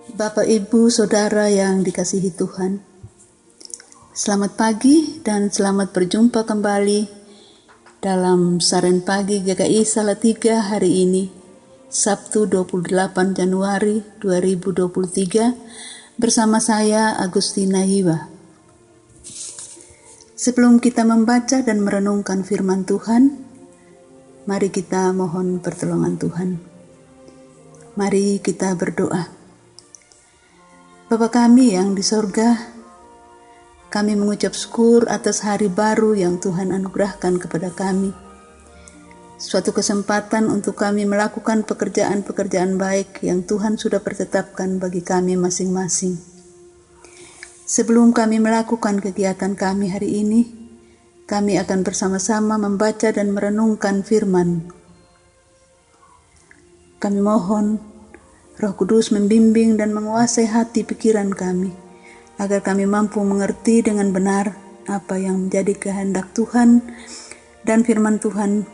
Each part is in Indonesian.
Bapak, Ibu, Saudara yang dikasihi Tuhan, selamat pagi dan selamat berjumpa kembali dalam Saran Pagi GKI Salatiga hari ini, Sabtu 28 Januari 2023, bersama saya Agustina Hiwa. Sebelum kita membaca dan merenungkan firman Tuhan, mari kita mohon pertolongan Tuhan. Mari kita berdoa. Bapa kami yang di sorga, kami mengucap syukur atas hari baru yang Tuhan anugerahkan kepada kami. Suatu kesempatan untuk kami melakukan pekerjaan-pekerjaan baik yang Tuhan sudah pertetapkan bagi kami masing-masing. Sebelum kami melakukan kegiatan kami hari ini, kami akan bersama-sama membaca dan merenungkan firman. Kami mohon Roh Kudus membimbing dan menguasai hati pikiran kami, agar kami mampu mengerti dengan benar apa yang menjadi kehendak Tuhan, dan firman Tuhan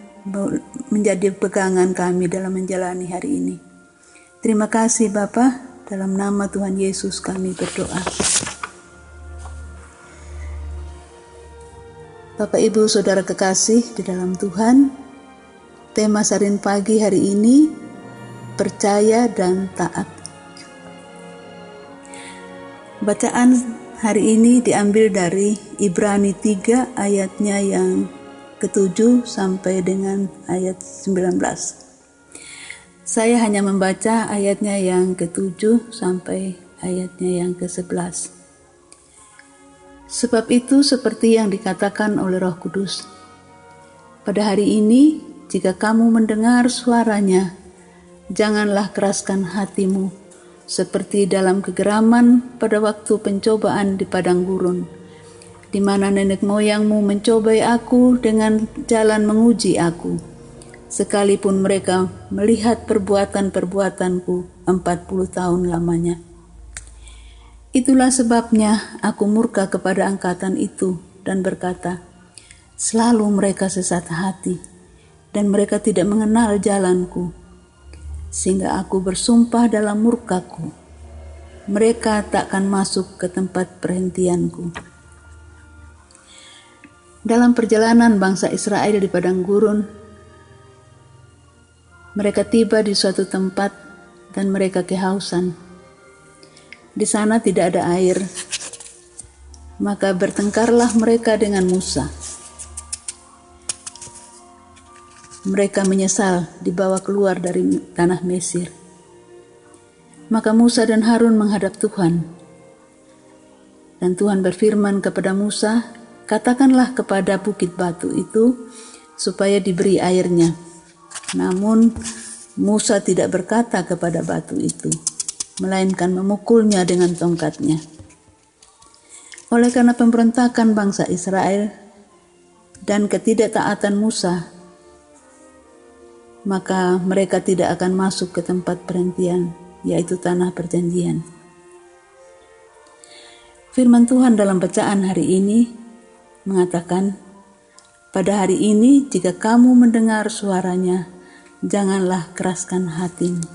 menjadi pegangan kami dalam menjalani hari ini. Terima kasih Bapa, dalam nama Tuhan Yesus kami berdoa. Bapak, Ibu, Saudara kekasih di dalam Tuhan, tema Sarin Pagi hari ini, percaya dan taat. Bacaan hari ini diambil dari Ibrani 3 ayatnya yang ke-7 sampai dengan ayat 19. Saya hanya membaca ayatnya yang ke-7 sampai ayatnya yang ke-11. Sebab itu seperti yang dikatakan oleh Roh Kudus, pada hari ini jika kamu mendengar suaranya, janganlah keraskan hatimu, seperti dalam kegeraman pada waktu pencobaan di padang gurun, di mana nenek moyangmu mencobai aku dengan jalan menguji aku, sekalipun mereka melihat perbuatan-perbuatanku 40 tahun lamanya. Itulah sebabnya aku murka kepada angkatan itu dan berkata, selalu mereka sesat hati, dan mereka tidak mengenal jalanku. Sehingga aku bersumpah dalam murkaku, mereka takkan masuk ke tempat perhentianku. Dalam perjalanan bangsa Israel di padang gurun, mereka tiba di suatu tempat dan mereka kehausan. Di sana tidak ada air, maka bertengkarlah mereka dengan Musa. Mereka menyesal dibawa keluar dari tanah Mesir. Maka Musa dan Harun menghadap Tuhan. Dan Tuhan berfirman kepada Musa, katakanlah kepada bukit batu itu supaya diberi airnya. Namun Musa tidak berkata kepada batu itu, melainkan memukulnya dengan tongkatnya. Oleh karena pemberontakan bangsa Israel dan ketidaktaatan Musa, maka mereka tidak akan masuk ke tempat perhentian, yaitu tanah perjanjian. Firman Tuhan dalam bacaan hari ini mengatakan, pada hari ini jika kamu mendengar suaranya, janganlah keraskan hatimu.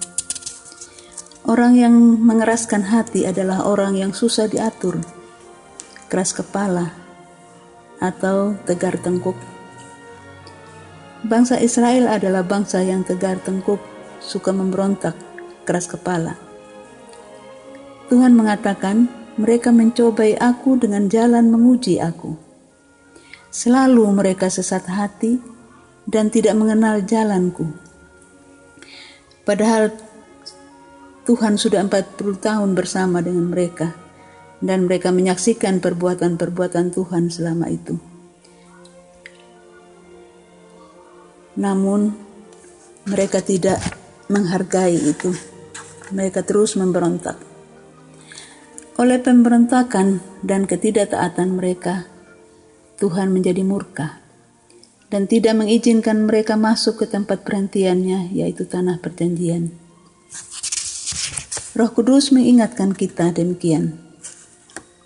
Orang yang mengeraskan hati adalah orang yang susah diatur, keras kepala, atau tegar tengkuk. Bangsa Israel adalah bangsa yang tegar tengkuk, suka memberontak, keras kepala. Tuhan mengatakan, mereka mencobai aku dengan jalan menguji aku. Selalu mereka sesat hati dan tidak mengenal jalanku. Padahal Tuhan sudah 40 tahun bersama dengan mereka, dan mereka menyaksikan perbuatan-perbuatan Tuhan selama itu. Namun mereka tidak menghargai itu. Mereka terus memberontak. Oleh pemberontakan dan ketidaktaatan mereka, Tuhan menjadi murka dan tidak mengizinkan mereka masuk ke tempat perhentiannya, yaitu tanah perjanjian. Roh Kudus mengingatkan kita demikian.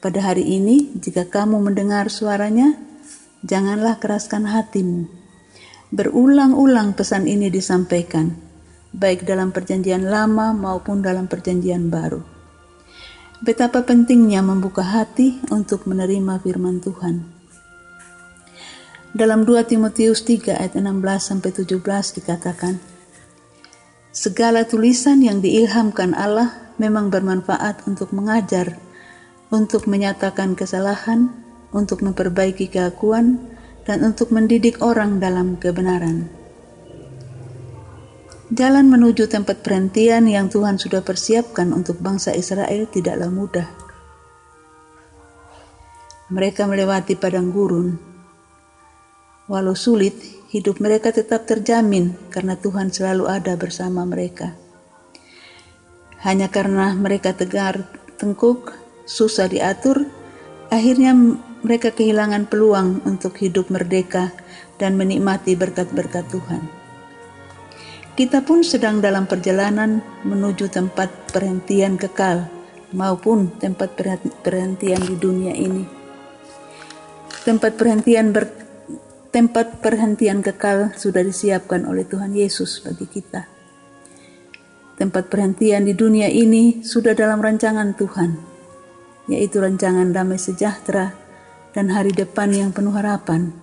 Pada hari ini, jika kamu mendengar suaranya, janganlah keraskan hatimu. Berulang-ulang pesan ini disampaikan, baik dalam perjanjian lama maupun dalam perjanjian baru. Betapa pentingnya membuka hati untuk menerima firman Tuhan. Dalam 2 Timotius 3 ayat 16-17 dikatakan, segala tulisan yang diilhamkan Allah memang bermanfaat untuk mengajar, untuk menyatakan kesalahan, untuk memperbaiki keakuan, dan untuk mendidik orang dalam kebenaran. Jalan menuju tempat perhentian yang Tuhan sudah persiapkan untuk bangsa Israel tidaklah mudah. Mereka melewati padang gurun. Walau sulit, hidup mereka tetap terjamin karena Tuhan selalu ada bersama mereka. Hanya karena mereka tegar tengkuk, susah diatur, akhirnya mereka kehilangan peluang untuk hidup merdeka dan menikmati berkat-berkat Tuhan. Kita pun sedang dalam perjalanan menuju tempat perhentian kekal maupun tempat perhentian di dunia ini. Tempat perhentian kekal sudah disiapkan oleh Tuhan Yesus bagi kita. Tempat perhentian di dunia ini sudah dalam rancangan Tuhan, yaitu rancangan damai sejahtera dan hari depan yang penuh harapan.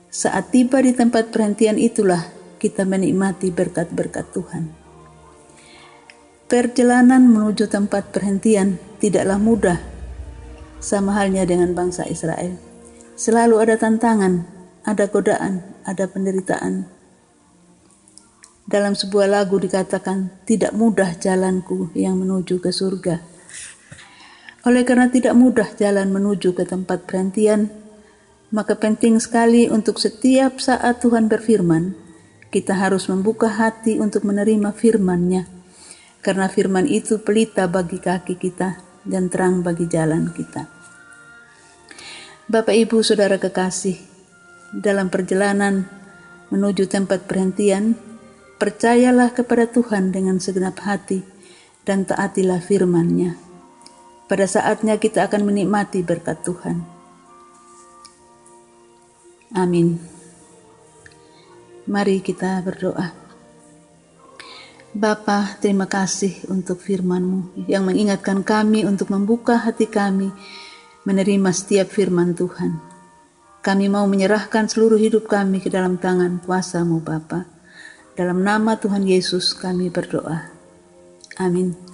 Saat tiba di tempat perhentian itulah kita menikmati berkat-berkat Tuhan. Perjalanan menuju tempat perhentian tidaklah mudah, sama halnya dengan bangsa Israel. Selalu ada tantangan, ada godaan, ada penderitaan. Dalam sebuah lagu dikatakan, tidak mudah jalanku yang menuju ke surga. Oleh karena tidak mudah jalan menuju ke tempat perhentian, maka penting sekali untuk setiap saat Tuhan berfirman, kita harus membuka hati untuk menerima firman-Nya, karena firman itu pelita bagi kaki kita dan terang bagi jalan kita. Bapak, Ibu, Saudara kekasih, dalam perjalanan menuju tempat perhentian, percayalah kepada Tuhan dengan segenap hati dan taatilah firman-Nya. Pada saatnya kita akan menikmati berkat Tuhan. Amin. Mari kita berdoa. Bapa, terima kasih untuk firman-Mu yang mengingatkan kami untuk membuka hati kami menerima setiap firman Tuhan. Kami mau menyerahkan seluruh hidup kami ke dalam tangan kuasa-Mu, Bapa. Dalam nama Tuhan Yesus kami berdoa. Amin.